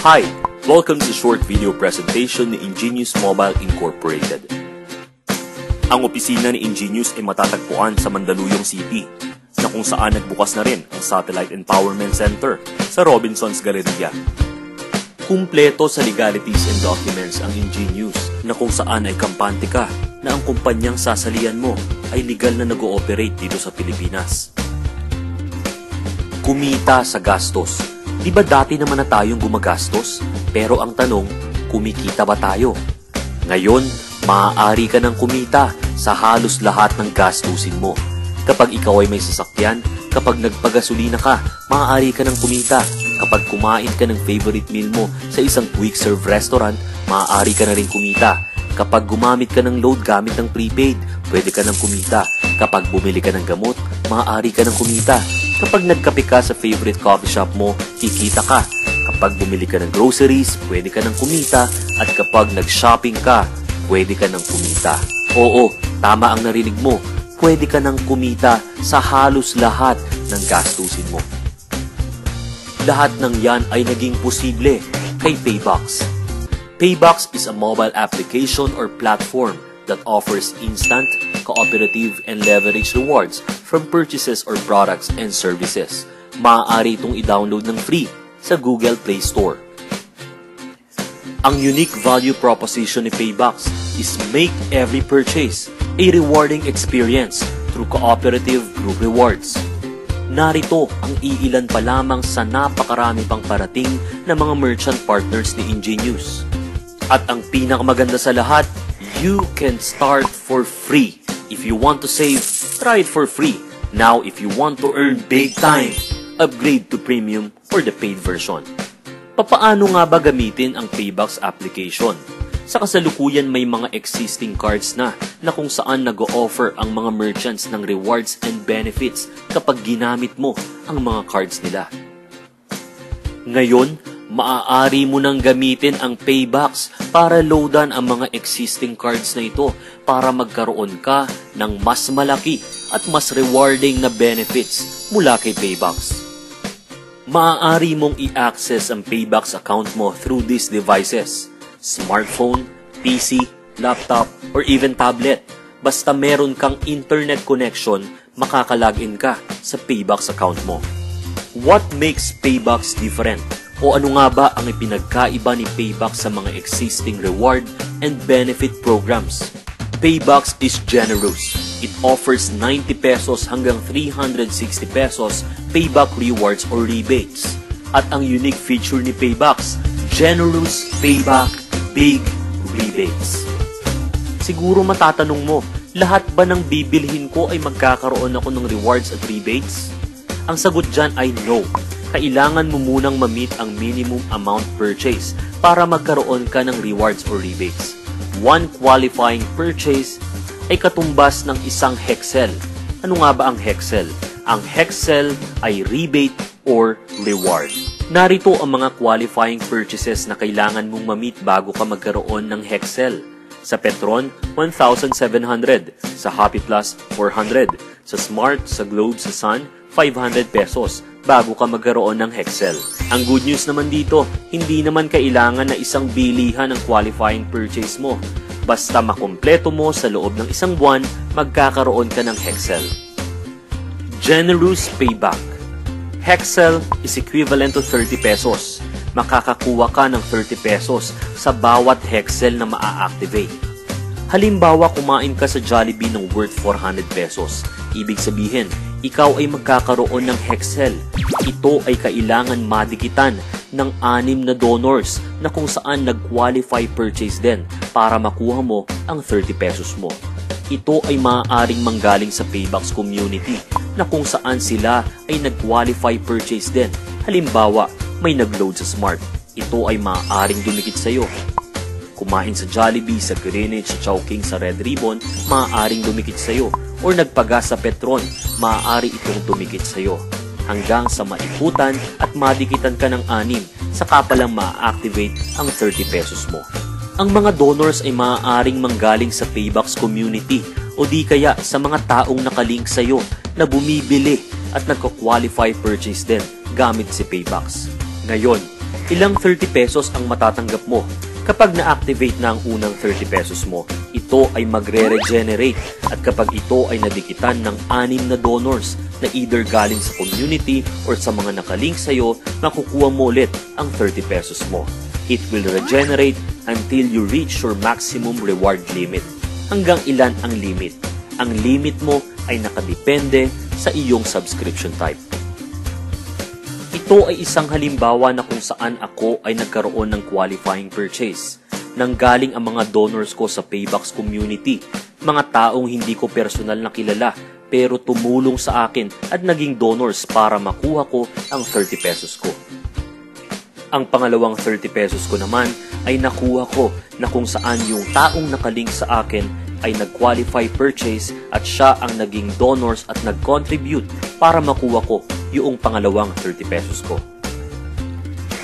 Hi! Welcome to short video presentation ni Ingenious Mobile Incorporated. Ang opisina ni Ingenious ay matatagpuan sa Mandaluyong City, na kung saan nagbukas na rin ang Satellite Empowerment Center sa Robinsons Galleria. Kumpleto sa legalities and documents ang Ingenious, na kung saan ay kampante ka na ang kumpanyang sasalihan mo ay legal na nag-ooperate dito sa Pilipinas. Kumita sa gastos. Di ba dati naman na tayong gumagastos? Pero ang tanong, kumikita ba tayo? Ngayon, maaari ka ng kumita sa halos lahat ng gastusin mo. Kapag ikaw ay may sasakyan, kapag nagpagasolina ka, maaari ka ng kumita. Kapag kumain ka ng favorite meal mo sa isang quick-serve restaurant, maaari ka na rin kumita. Kapag gumamit ka ng load gamit ng prepaid, pwede ka ng kumita. Kapag bumili ka ng gamot, maaari ka ng kumita. Kapag nagkape ka sa favorite coffee shop mo, kikita ka. Kapag bumili ka ng groceries, pwede ka ng kumita. At kapag nag-shopping ka, pwede ka ng kumita. Oo, tama ang narinig mo. Pwede ka ng kumita sa halos lahat ng gastusin mo. Lahat ng yan ay naging posible kay Paybox. Paybox is a mobile application or platform that offers instant, cooperative, and leverage rewards from purchases or products and services. Maaari itong i-download ng free sa Google Play Store. Ang unique value proposition ni Paybox is make every purchase a rewarding experience through cooperative group rewards. Narito ang iilan pa lamang sa napakarami pang parating na mga merchant partners ni Ingenious. At ang pinakamaganda sa lahat, you can start for free. If you want to save, try it for free. Now, if you want to earn big time, upgrade to premium or the paid version. Papaano nga ba gamitin ang Paybox application? Sa kasalukuyan may mga existing cards na kung saan nag-o-offer ang mga merchants ng rewards and benefits kapag ginamit mo ang mga cards nila. Ngayon, maaari mo nang gamitin ang Paybox para loadan ang mga existing cards na ito para magkaroon ka ng mas malaki at mas rewarding na benefits mula kay Paybox. Maaari mong i-access ang Paybox account mo through these devices: smartphone, PC, laptop, or even tablet. Basta meron kang internet connection, makakalagin ka sa Paybox account mo. What makes Paybox different? O ano nga ba ang ipinagkaiba ni Paybox sa mga existing reward and benefit programs? Paybox is generous. It offers 90 pesos hanggang 360 pesos payback rewards or rebates. At ang unique feature ni Paybox, generous payback, big rebates. Siguro matatanong mo, lahat ba ng bibilhin ko ay magkakaroon ako ng rewards at rebates? Ang sagot dyan ay no. Kailangan mo munang ma-meet ang minimum amount purchase para magkaroon ka ng rewards or rebates. One qualifying purchase ay katumbas ng isang hexel. Ano nga ba ang hexel? Ang hexel ay rebate or reward. Narito ang mga qualifying purchases na kailangan mong ma-meet bago ka magkaroon ng hexel. Sa Petron, 1,700. Sa Happy Plus, 400. Sa Smart, sa Globe, sa Sun, 500 pesos bago ka magkaroon ng hexel. Ang good news naman dito, hindi naman kailangan na isang bilihan ang qualifying purchase mo. Basta makumpleto mo sa loob ng isang buwan, magkakaroon ka ng hexel. Generous payback. Hexel is equivalent to 30 pesos. Makakakuha ka ng 30 pesos sa bawat hexel na maa-activate. Halimbawa, kumain ka sa Jollibee ng worth 400 pesos. Ibig sabihin, ikaw ay magkakaroon ng hexel. Ito ay kailangan madikitan ng 6 na donors na kung saan nag-qualify purchase din para makuha mo ang 30 pesos mo. Ito ay maaaring manggaling sa Paybox community na kung saan sila ay nag-qualify purchase din. Halimbawa, may nag-load sa Smart. Ito ay maaaring dumikit sa iyo. Kumain sa Jollibee, sa Greenwich, sa Chowking, sa Red Ribbon, maaaring dumikit sa iyo. Or nagpagas sa Petron, maaari itong dumikit sa iyo. Hanggang sa maiputan at madikitan ka ng 6, saka palang ma-activate ang 30 pesos mo. Ang mga donors ay maaaring manggaling sa Paybox community o di kaya sa mga taong nakalink sa iyo na bumibili at nagko-qualify purchase din gamit si Paybox. Ngayon, Ilang 30 pesos ang matatanggap mo. Kapag na-activate na ang unang 30 pesos mo, ito ay magre-regenerate at kapag ito ay nadikitan ng 6 na donors na either galing sa community or sa mga nakalink sa'yo, makukuha mo ulit ang 30 pesos mo. It will regenerate until you reach your maximum reward limit. Hanggang ilan ang limit? Ang limit mo ay nakadepende sa iyong subscription type. Ito ay isang halimbawa na kung saan ako ay nagkaroon ng qualifying purchase. Nanggaling ang mga donors ko sa Paybox community, mga taong hindi ko personal na kilala pero tumulong sa akin at naging donors para makuha ko ang 30 pesos ko. Ang pangalawang 30 pesos ko naman ay nakuha ko na kung saan yung taong nakalink sa akin ay nag-qualify purchase at siya ang naging donors at nag-contribute para makuha ko yung pangalawang 30 pesos ko.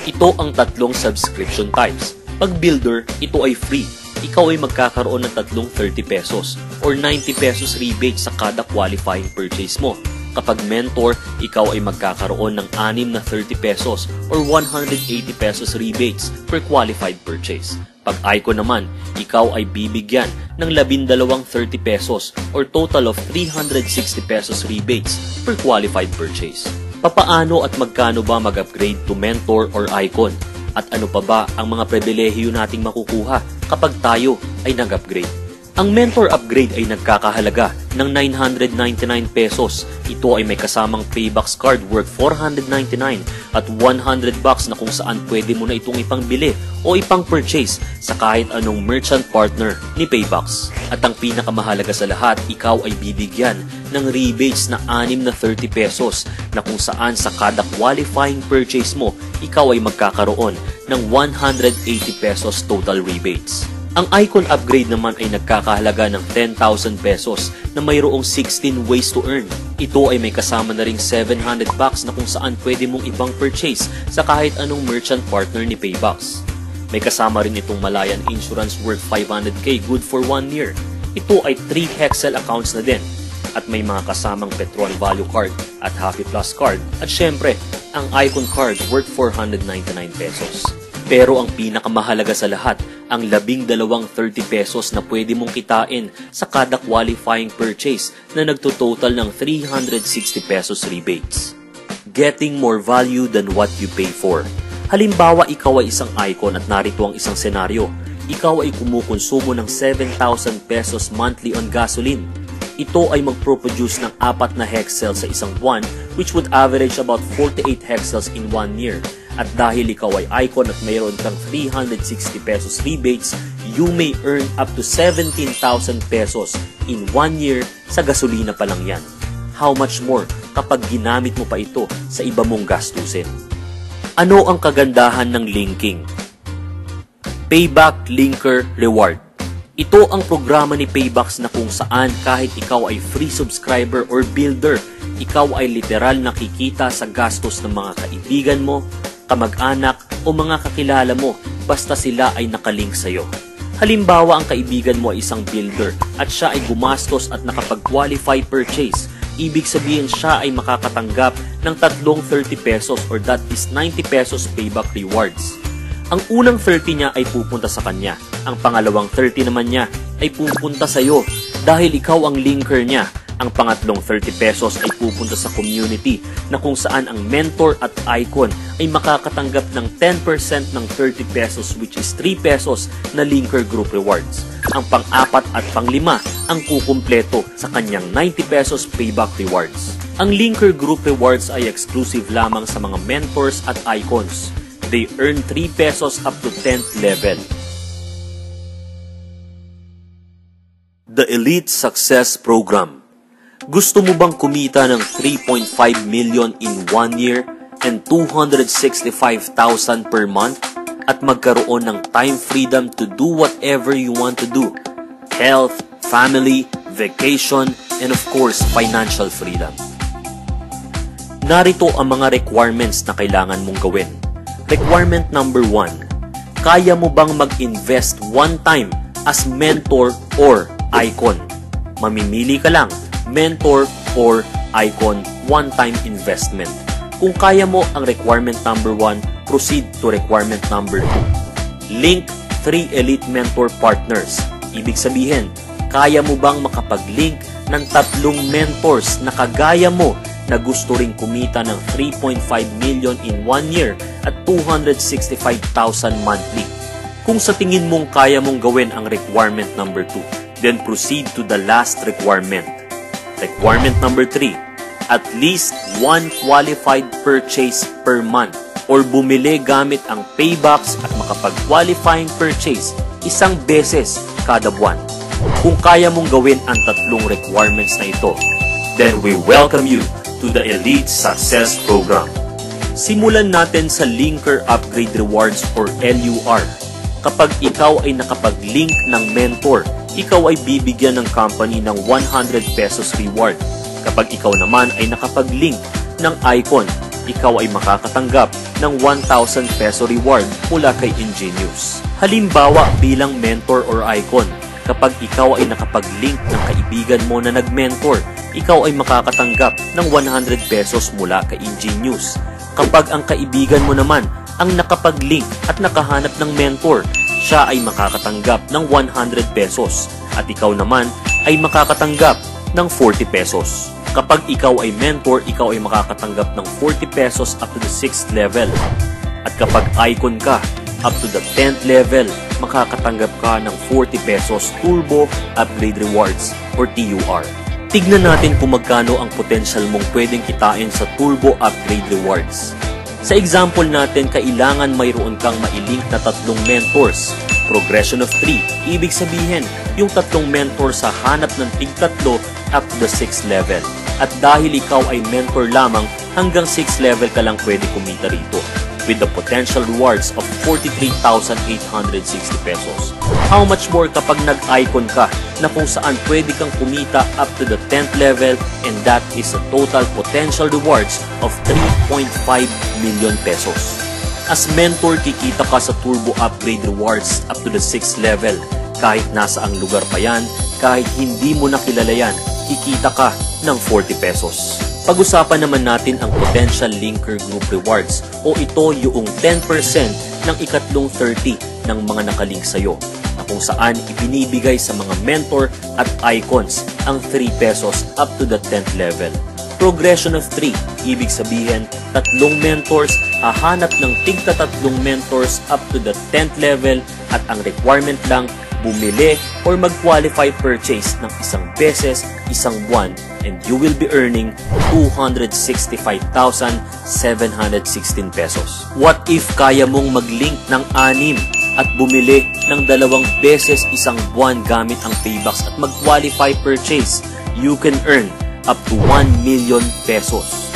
Ito ang tatlong subscription types. Pag builder, ito ay free. Ikaw ay magkakaroon ng tatlong 30 pesos or 90 pesos rebate sa kada qualifying purchase mo. Kapag mentor, ikaw ay magkakaroon ng 6 na 30 pesos or 180 pesos rebates per qualified purchase. Pag icon naman, ikaw ay bibigyan ng 12 30 pesos or total of 360 pesos rebates per qualified purchase. Papaano at magkano ba mag-upgrade to mentor or icon? At ano pa ba ang mga pribilehiyo nating makukuha kapag tayo ay nag-upgrade? Ang mentor upgrade ay nagkakahalaga ng 999 pesos. Ito ay may kasamang Paybox card worth 499 at 100 bucks na kung saan pwede mo na itong ipangbili o ipang-purchase sa kahit anong merchant partner ni Paybox. At ang pinakamahalaga sa lahat, ikaw ay bibigyan ng rebates na 6 na 30 pesos na kung saan sa kada qualifying purchase mo, ikaw ay magkakaroon ng 180 pesos total rebates. Ang icon upgrade naman ay nagkakahalaga ng 10,000 pesos na mayroong 16 ways to earn. Ito ay may kasama na ring 700 bucks na kung saan pwede mong ibang purchase sa kahit anong merchant partner ni Paybox. May kasama rin itong Malayan Insurance worth 500k good for 1 year. Ito ay 3 Hexel accounts na din. At may mga kasamang Petron Value Card at Happy Plus Card. At syempre, ang Icon Card worth 499 pesos. Pero ang pinakamahalaga sa lahat, ang 12 30 pesos na pwede mong kitain sa kada qualifying purchase na nagtototal ng 360 pesos rebates. Getting more value than what you pay for. Halimbawa, ikaw ay isang icon at narito ang isang senaryo. Ikaw ay kumukonsumo ng 7,000 pesos monthly on gasoline. Ito ay magproproduce ng 4 na hexel sa isang buwan which would average about 48 hexels in 1 year. At dahil ikaw ay icon at mayroon kang 360 pesos rebates, you may earn up to 17,000 pesos in 1 year sa gasolina pa lang yan. How much more kapag ginamit mo pa ito sa iba mong gastusin? Ano ang kagandahan ng linking? Payback Linker Reward. Ito ang programa ni Paybox na kung saan kahit ikaw ay free subscriber or builder, ikaw ay literal nakikita sa gastos ng mga kaibigan mo, kamag-anak o mga kakilala mo basta sila ay nakalink sa'yo. Halimbawa, ang kaibigan mo ay isang builder at siya ay gumastos at nakapag-qualify purchase. Ibig sabihin siya ay makakatanggap ng tatlong 30 pesos or that is 90 pesos payback rewards. Ang unang 30 niya ay pupunta sa kanya. Ang pangalawang 30 naman niya ay pupunta sa iyo dahil ikaw ang linker niya. Ang pangatlong 30 pesos ay pupunta sa community na kung saan ang mentor at icon ay makakatanggap ng 10% ng 30 pesos which is 3 pesos na linker group rewards. Ang pang-4 at pang-5 ang kukumpleto sa kanyang 90 pesos payback rewards. Ang linker group rewards ay exclusive lamang sa mga mentors at icons. They earn 3 pesos up to 10th level. The Elite Success Program. Gusto mo bang kumita ng 3.5 million in 1 year and 265,000 per month at magkaroon ng time freedom to do whatever you want to do? Health, family, vacation, and of course, financial freedom. Narito ang mga requirements na kailangan mong gawin. Requirement number 1. Kaya mo bang mag-invest one time as mentor or icon? Mamimili ka lang, mentor or icon one-time investment. Kung kaya mo ang requirement number 1, Proceed to requirement number 2. Link 3 elite mentor partners. Ibig sabihin, kaya mo bang makapag-link ng 3 mentors na kagaya mo na gusto ring kumita ng 3.5 million in 1 year at 265,000 monthly? Kung sa tingin mong kaya mong gawin ang requirement number 2, then proceed to the last requirement. Requirement number 3, at least 1 qualified purchase per month or bumili gamit ang Paybox at makapag-qualifying purchase 1 beses kada buwan. Kung kaya mong gawin ang 3 requirements na ito, then we welcome you to the Elite Success Program. Simulan natin sa Linker Upgrade Rewards or LUR. Kapag ikaw ay nakapag-link ng mentor, ikaw ay bibigyan ng company ng 100 pesos reward. Kapag ikaw naman ay nakapag-link ng icon, ikaw ay makakatanggap ng 1,000 peso reward mula kay Ingenious. Halimbawa bilang mentor or icon, kapag ikaw ay nakapag-link ng kaibigan mo na nag-mentor, ikaw ay makakatanggap ng 100 pesos mula kay Ingenious. Kapag ang kaibigan mo naman ang nakapag-link at nakahanap ng mentor, siya ay makakatanggap ng 100 pesos at ikaw naman ay makakatanggap ng 40 pesos. Kapag ikaw ay mentor, ikaw ay makakatanggap ng 40 pesos up to the 6th level. At kapag icon ka, up to the 10th level, makakatanggap ka ng 40 pesos Turbo Upgrade Rewards or TUR. Tignan natin kung magkano ang potential mong pwedeng kitain sa Turbo Upgrade Rewards. Sa example natin, kailangan mayroon kang mailink na 3 mentors. Progression of 3, ibig sabihin, yung 3 mentors sa hanap ng tig-3 up to the 6th level. At dahil ikaw ay mentor lamang, hanggang 6th level ka lang pwede kumita rito, with the potential rewards of 43,860 pesos. How much more kapag nag-icon ka na kung saan pwede kang kumita up to the 10th level, and that is a total potential rewards of 3.5 million pesos. As mentor, kikita ka sa Turbo Upgrade Rewards up to the 6th level. Kahit nasa ang lugar pa yan, kahit hindi mo nakilala yan, kikita ka ng 40 pesos. Pag-usapan naman natin ang Potential Linker Group Rewards o ito yung 10% ng ikatlong 30 ng mga nakalink sa'yo na kung saan ibinibigay sa mga mentor at icons ang 3 pesos up to the 10th level. Progression of 3, ibig sabihin 3 mentors, hahanap ng tig-3 mentors up to the 10th level at ang requirement lang bumili or mag-qualify purchase ng 1 beses, 1 buwan, and you will be earning 265,716 pesos. What if kaya mong mag-link ng 6 at bumili ng 2 beses 1 buwan gamit ang Paybox at mag-qualify purchase? You can earn up to 1 million pesos.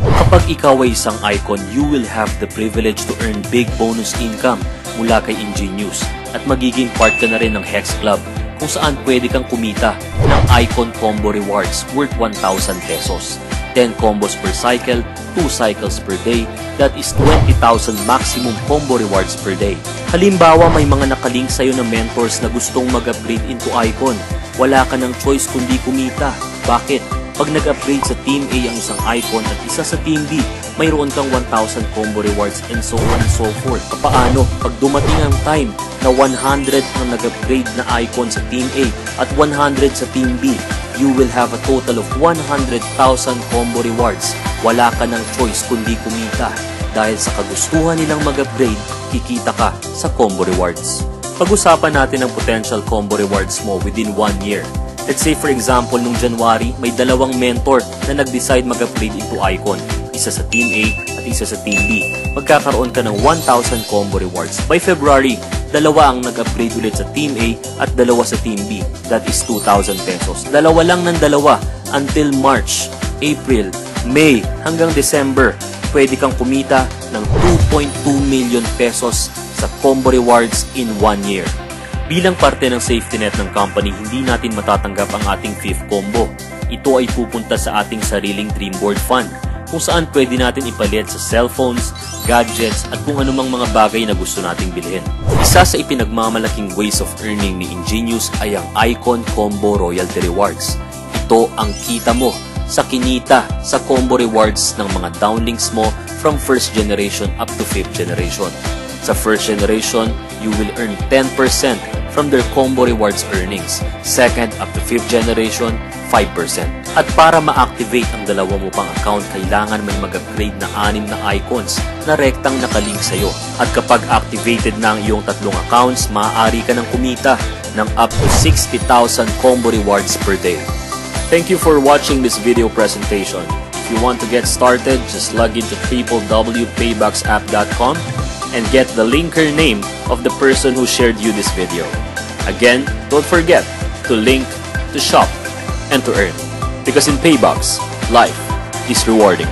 Kapag ikaw ay isang icon, you will have the privilege to earn big bonus income mula kay Ingenious at magiging part ka na rin ng Hex Club kung saan pwede kang kumita ng icon combo rewards worth 1,000 pesos. 10 combos per cycle, 2 cycles per day, that is 20,000 maximum combo rewards per day. Halimbawa, may mga nakalink sa'yo na mentors na gustong mag-upgrade into icon. Wala ka ng choice kundi kumita. Bakit? Pag nag-upgrade sa Team A ang isang icon at isa sa Team B, mayroon kang 1,000 combo rewards and so on and so forth. Paano? Pag dumating ang time na 100 ang nag-upgrade na icon sa Team A at 100 sa Team B, you will have a total of 100,000 combo rewards. Wala ka ng choice kundi kumita. Dahil sa kagustuhan nilang mag-upgrade, kikita ka sa combo rewards. Pag-usapan natin ang potential combo rewards mo within 1 year. Let's say for example, nung January, may 2 mentor na nag-decide mag-upgrade into icon. Isa sa Team A at isa sa Team B. Magkakaroon ka ng 1,000 combo rewards. By February, 2 ang nag-upgrade ulit sa Team A at 2 sa Team B. That is 2,000 pesos. 2 lang ng 2 until March, April, May, hanggang December. Pwede kang kumita ng 2.2 million pesos sa combo rewards in 1 year. Bilang parte ng safety net ng company, hindi natin matatanggap ang ating 5th combo. Ito ay pupunta sa ating sariling Dreamboard Fund, kung saan pwede natin ipalit sa cellphones, gadgets, at kung anumang mga bagay na gusto nating bilhin. Isa sa ipinagmamalaking ways of earning ni Ingenious ay ang Icon Combo Royalty Rewards. Ito ang kita mo sa kinita sa combo rewards ng mga downlinks mo from 1st generation up to 5th generation. Sa 1st generation, you will earn 10% from their combo rewards earnings. 2nd up to 5th generation, 5%. At para ma-activate ang dalawa mo pang account, kailangan may mag-upgrade na 6 na icons na rektang nakalink sa'yo. At kapag activated na ang iyong 3 accounts, maaari ka ng kumita ng up to 60,000 combo rewards per day. Thank you for watching this video presentation. If you want to get started, just log into www.payboxapp.com and get the linker name of the person who shared you this video. Again, don't forget to link, to shop, and to earn. Because in Paybox, life is rewarding.